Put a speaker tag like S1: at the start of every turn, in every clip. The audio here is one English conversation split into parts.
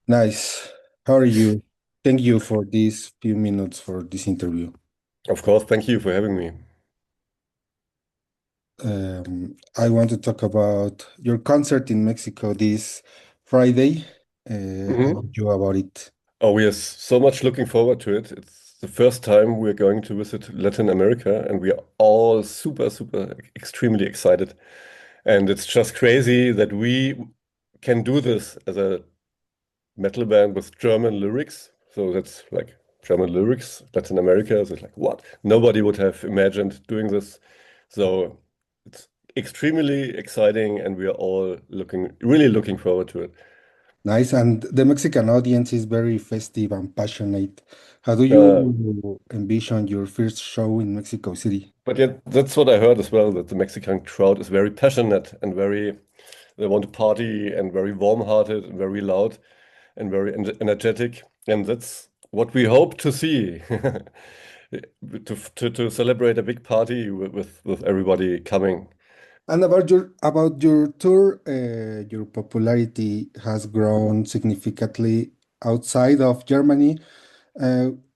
S1: Nice. How are you? Thank you for these few minutes for this interview.
S2: Of course, thank you for having me.
S1: I want to talk about your concert in Mexico this Friday. How
S2: Mhm.
S1: are you about it?
S2: Oh, we are so much looking forward to it. It's the first time we're going to visit Latin America, and we are all super, super, extremely excited. And it's just crazy that we can do this as a metal band with German lyrics. So that's like German lyrics, Latin America. So it's like, what? Nobody would have imagined doing this. So it's extremely exciting, and we are all really looking forward to it.
S1: Nice. And the Mexican audience is very festive and passionate. How do
S2: Uh,
S1: you envision your first show in Mexico City?
S2: But yet, that's what I heard as well, that the Mexican crowd is very passionate and they want to party and very warm-hearted and very loud and very energetic. And that's what we hope to see, to celebrate a big party with everybody coming.
S1: And about your tour, your popularity has grown significantly outside of Germany.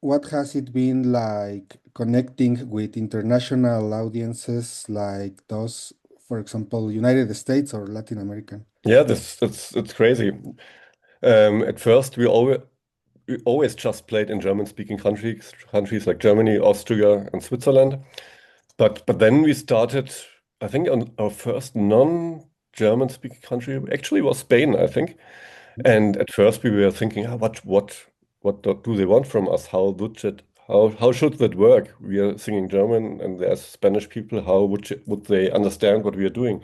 S1: What has it been like connecting with international audiences like those, for example, United States or Latin American?
S2: Yeah, that's crazy. At first, we always just played in German-speaking countries like Germany, Austria, and Switzerland. But then we started, I think on our first non-German speaking country actually was Spain, I think. And at first we were thinking, what do they want from us? How should that work? We are singing German and there's Spanish people. How would they understand what we are doing?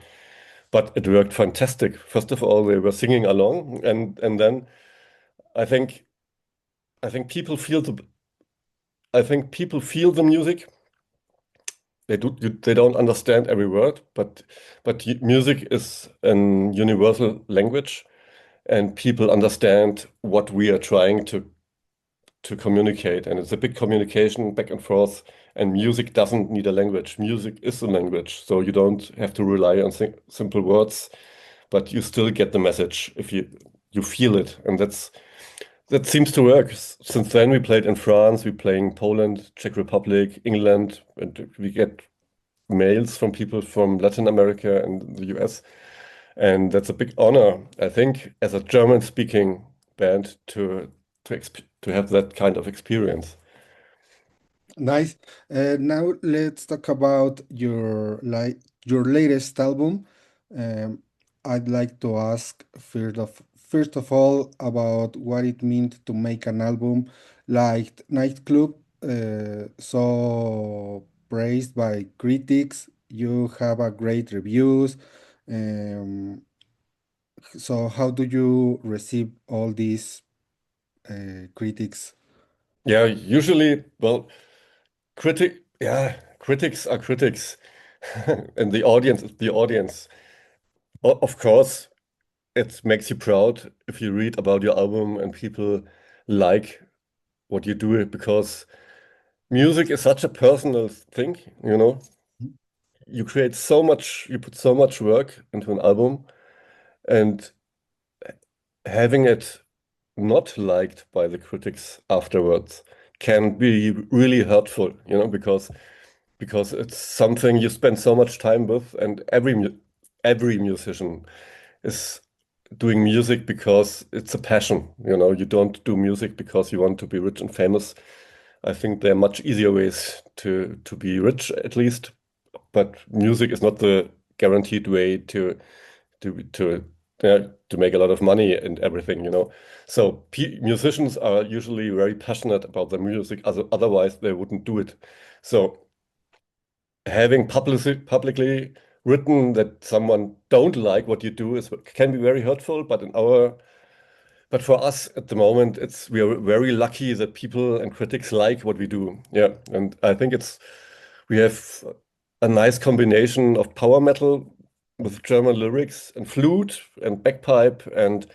S2: But it worked fantastic. First of all, they were singing along, and then I think I think people feel the I think people feel the music. They don't understand every word, but music is an universal language, and people understand what we are trying to communicate. And it's a big communication back and forth. And music doesn't need a language. Music is a language, so you don't have to rely on simple words, but you still get the message if you feel it, and that seems to work. Since then, we played in France, we playing Poland, Czech Republic, England, and we get mails from people from Latin America and the US. And that's a big honor, I think, as a German-speaking band to have that kind of experience.
S1: Nice. Now let's talk about your latest album. Um, I'd like to ask first of all about what it meant to make an album like Nightclub, so praised by critics. You have a great reviews. Um, so how do you receive all these critics?
S2: Yeah, usually, well, critics are critics, and the audience is the audience. Of course, it makes you proud if you read about your album and people like what you do because music is such a personal thing, you know. You put so much work into an album, and having it not liked by the critics afterwards can be really hurtful, because it's something you spend so much time with, and every musician is doing music because it's a passion. You don't do music because you want to be rich and famous. I think there are much easier ways to be rich, at least, but music is not the guaranteed way to to to make a lot of money and everything. So musicians are usually very passionate about their music, otherwise they wouldn't do it. So having publicly written that someone don't like what you do can be very hurtful, but for us at the moment, we are very lucky that people and critics like what we do. Yeah, and I think we have a nice combination of power metal with German lyrics and flute and bagpipe and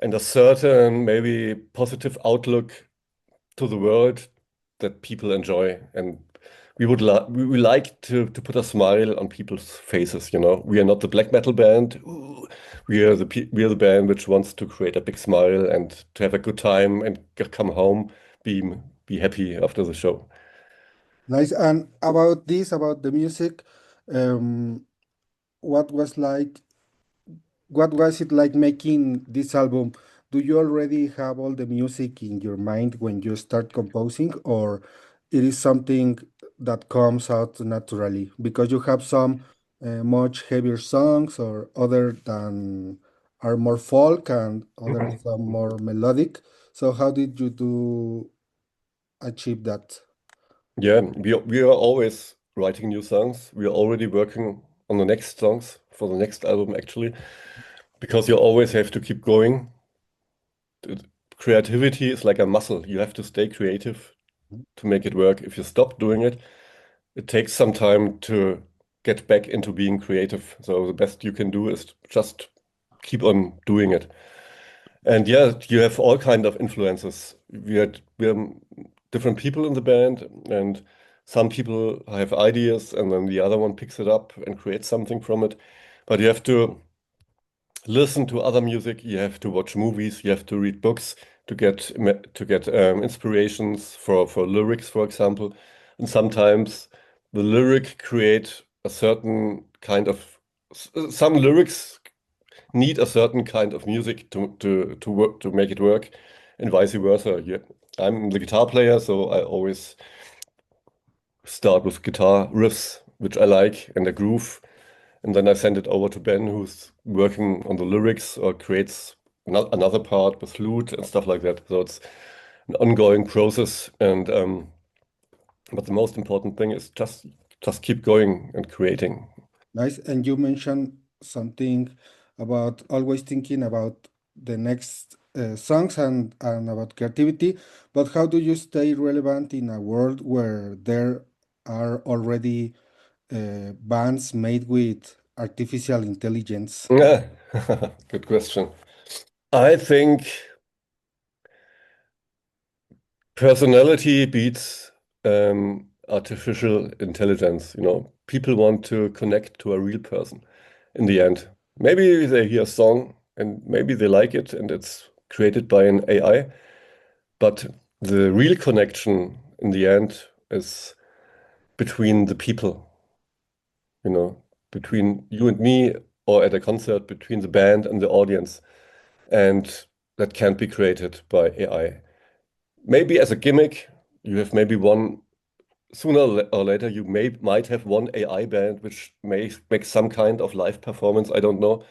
S2: a certain maybe positive outlook to the world that people enjoy. And we like to put a smile on people's faces, you know. We are not the black metal band. Ooh, we are the band which wants to create a big smile and to have a good time and come home, be be happy after the show.
S1: Nice. And about this, about the music, um, what was like what was it like making this album? Do you already have all the music in your mind when you start composing, or it is something that comes out naturally? Because you have some much heavier songs, or other than are more folk, and others are more melodic. So how did you do achieve that?
S2: Yeah, we are always writing new songs. We are already working on the next songs for the next album, actually, because you always have to keep going. Creativity is like a muscle. You have to stay creative to make it work. If you stop doing it, it takes some time to get back into being creative. So the best you can do is just keep on doing it. And yeah, you have all kind of influences. We are different people in the band, and some people have ideas, and then the other one picks it up and creates something from it. But you have to listen to other music. You have to watch movies. You have to read books to get inspirations for lyrics, for example. And sometimes the lyric create a certain kind of some lyrics need a certain kind of music to work to make it work, and vice versa. Yeah, I'm the guitar player, so I always start with guitar riffs, which I like, and a groove, and then I send it over to Ben, who's working on the lyrics or creates another part with flute and stuff like that. So it's an ongoing process, and but the most important thing is just keep going and creating.
S1: Nice. And you mentioned something about always thinking about the next songs, and about creativity. But how do you stay relevant in a world where there are already bands made with artificial intelligence?
S2: Yeah, good question. I think personality beats artificial intelligence. You know, people want to connect to a real person in the end. Maybe they hear a song and maybe they like it and it's created by an AI, but the real connection in the end is between the people, you know, between you and me or at a concert, between the band and the audience. And that can't be created by AI. Maybe as a gimmick, you have maybe one sooner or later you might have one AI band which may make some kind of live performance. I don't know,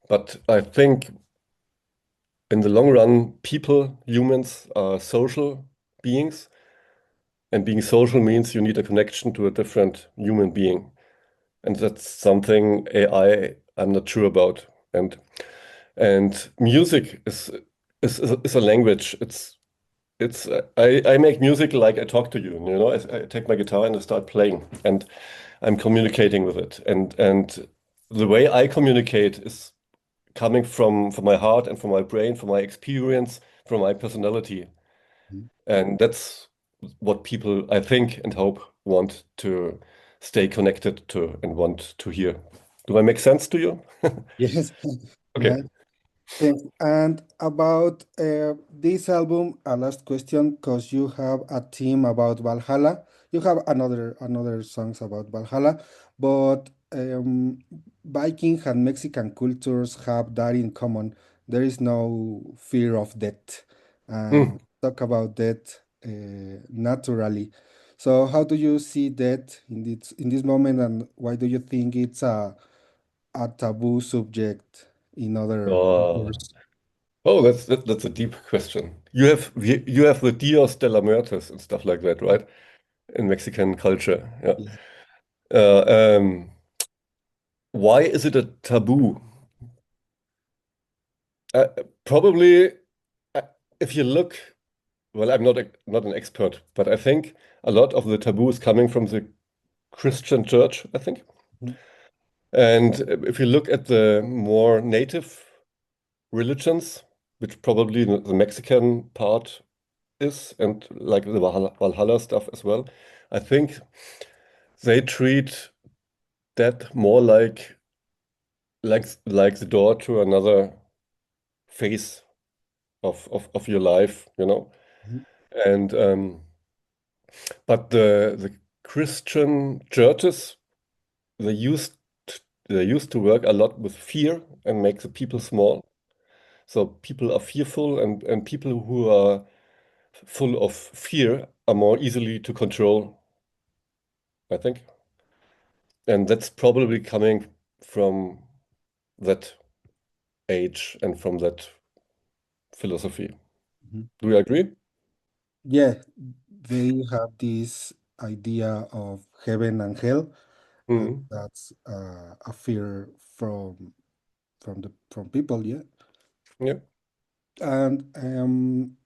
S2: but I think in the long run, humans are social beings, and being social means you need a connection to a different human being, and that's something AI I'm not sure about. And music is a language. I make music like I talk to you. You know, I take my guitar and I start playing, and I'm communicating with it. And the way I communicate is coming from my heart and from my brain, from my experience, from my personality. And that's what people, I think and hope, want to stay connected to and want to hear. Do I make sense to you?
S1: Yes.
S2: Okay.
S1: Nice. Thanks. And about this album, a last question, because you have a theme about Valhalla. You have another songs about Valhalla, but Viking and Mexican cultures have that in common. There is no fear of death, and
S2: Mm.
S1: talk about death naturally. So, how do you see death in this moment, and why do you think it's a taboo subject in other
S2: Oh,
S1: cultures?
S2: that's a deep question. You have the Dios de la Muertes and stuff like that, right? In Mexican culture. Yeah.
S1: Yes.
S2: Uh, um, why is it a taboo? Uh, Probably, uh, if you look, well, I'm not an expert, but I think a lot of the taboo is coming from the Christian church, I think.
S1: Mhm.
S2: And if you look at the more native religions, which probably the Mexican part is, and like the Valhalla stuff as well. I think they treat that more like the door to another phase of your life, you know.
S1: Mhm.
S2: And but the Christian churches, they used they used to work a lot with fear and make the people small. So people are fearful, and people who are full of fear are more easily to control, I think. And that's probably coming from that age and from that philosophy.
S1: Mhm.
S2: Do you agree?
S1: Yeah, they have this idea of heaven and hell.
S2: Mhm.
S1: That's a fear from people, yeah.
S2: Yeah.
S1: And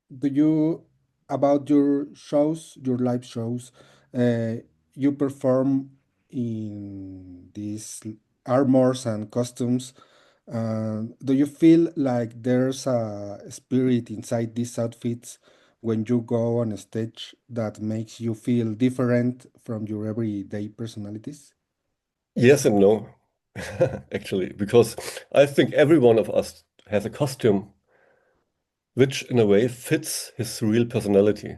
S1: do you about your shows, your live shows, uh, you perform in these armors and costumes. Do you feel like there's a spirit inside these outfits when you go on a stage that makes you feel different from your everyday personalities?
S2: Yes and no, actually, because I think every one of us has a costume which, in a way, fits his real personality.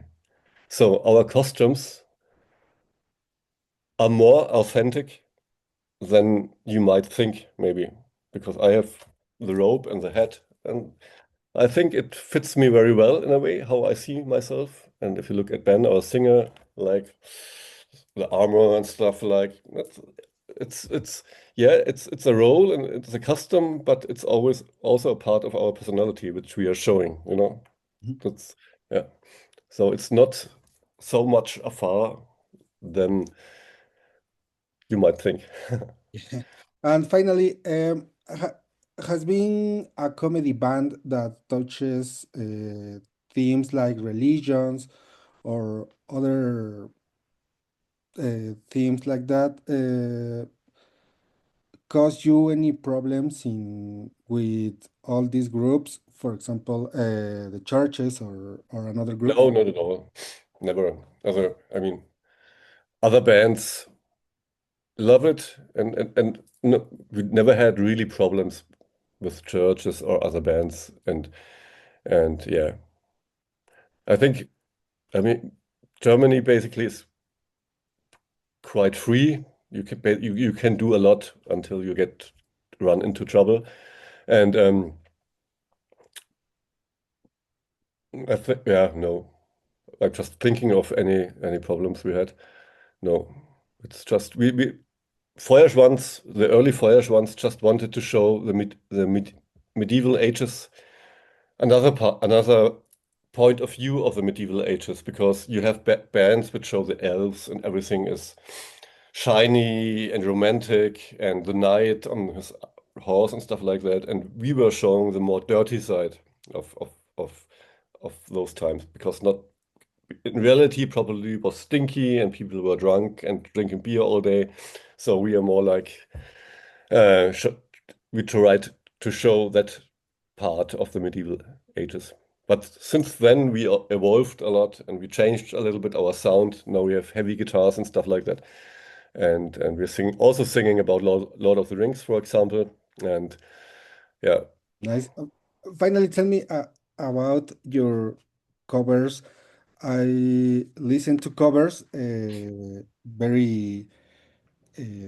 S2: So our costumes are more authentic than you might think, maybe, because I have the robe and the hat, and I think it fits me very well in a way how I see myself. And if you look at Ben, our singer, like the armor and stuff, like it's yeah, it's a role and it's a custom, but it's always also a part of our personality which we are showing, you know.
S1: Mhm.
S2: That's yeah. So it's not so much afar than you might think.
S1: And finally, has been a comedy band that touches themes like religions or other themes like that cause you any problems in with all these groups? For example, the churches or another group?
S2: No, not at all. Never. Other, I mean, other bands love it, and no, we never had really problems with churches or other bands, and yeah, I think I mean Germany basically is quite free. You can do a lot until you get run into trouble, and I think yeah no, like just thinking of any problems we had. No, it's just we Feuerschwanz, the early Feuerschwanz just wanted to show the medieval ages, another point of view of the medieval ages, because you have bands which show the elves and everything is shiny and romantic and the knight on his horse and stuff like that, and we were showing the more dirty side of of of of those times, because not in reality probably was stinky and people were drunk and drinking beer all day. So we are more like sh we tried to show that part of the medieval ages. But since then we evolved a lot and we changed a little bit our sound. Now we have heavy guitars and stuff like that. And we're also singing about Lord of the Rings, for example. And yeah,
S1: Nice. Finally, tell me about your covers. I listen to covers, very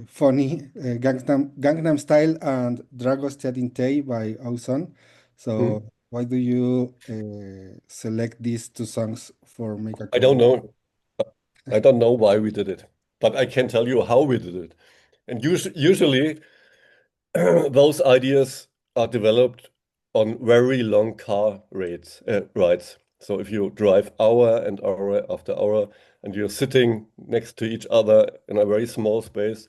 S1: funny, Gangnam Style and Dragos Tay by Ozone.
S2: hmm,
S1: So why do you select these two songs for make a
S2: I don't
S1: cover?
S2: know. I don't know why we did it, but I can tell you how we did it. And usually those ideas are developed on very long car rides. So if you drive hour and hour after hour and you're sitting next to each other in a very small space,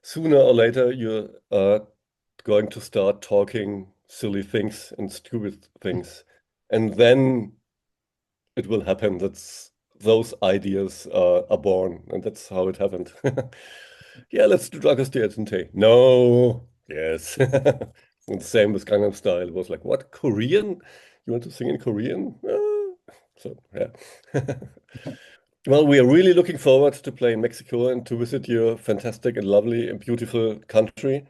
S2: sooner or later you're going to start talking silly things and stupid things. And then it will happen. That's those ideas are born, and that's how it happened. Yeah, let's do Dragos Tay. No, yes. And same with Gangnam Style. It was like, what, Korean? You want to sing in Korean? So yeah. Well, we are really looking forward to play in Mexico and to visit your fantastic and lovely and beautiful country.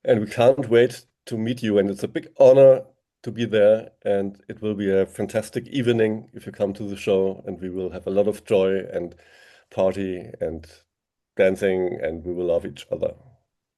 S2: And we can't wait to meet you. And it's a big honor to be there. And it will be a fantastic evening if you come to the show. And we will have a lot of joy and party and dancing, and we will love each other.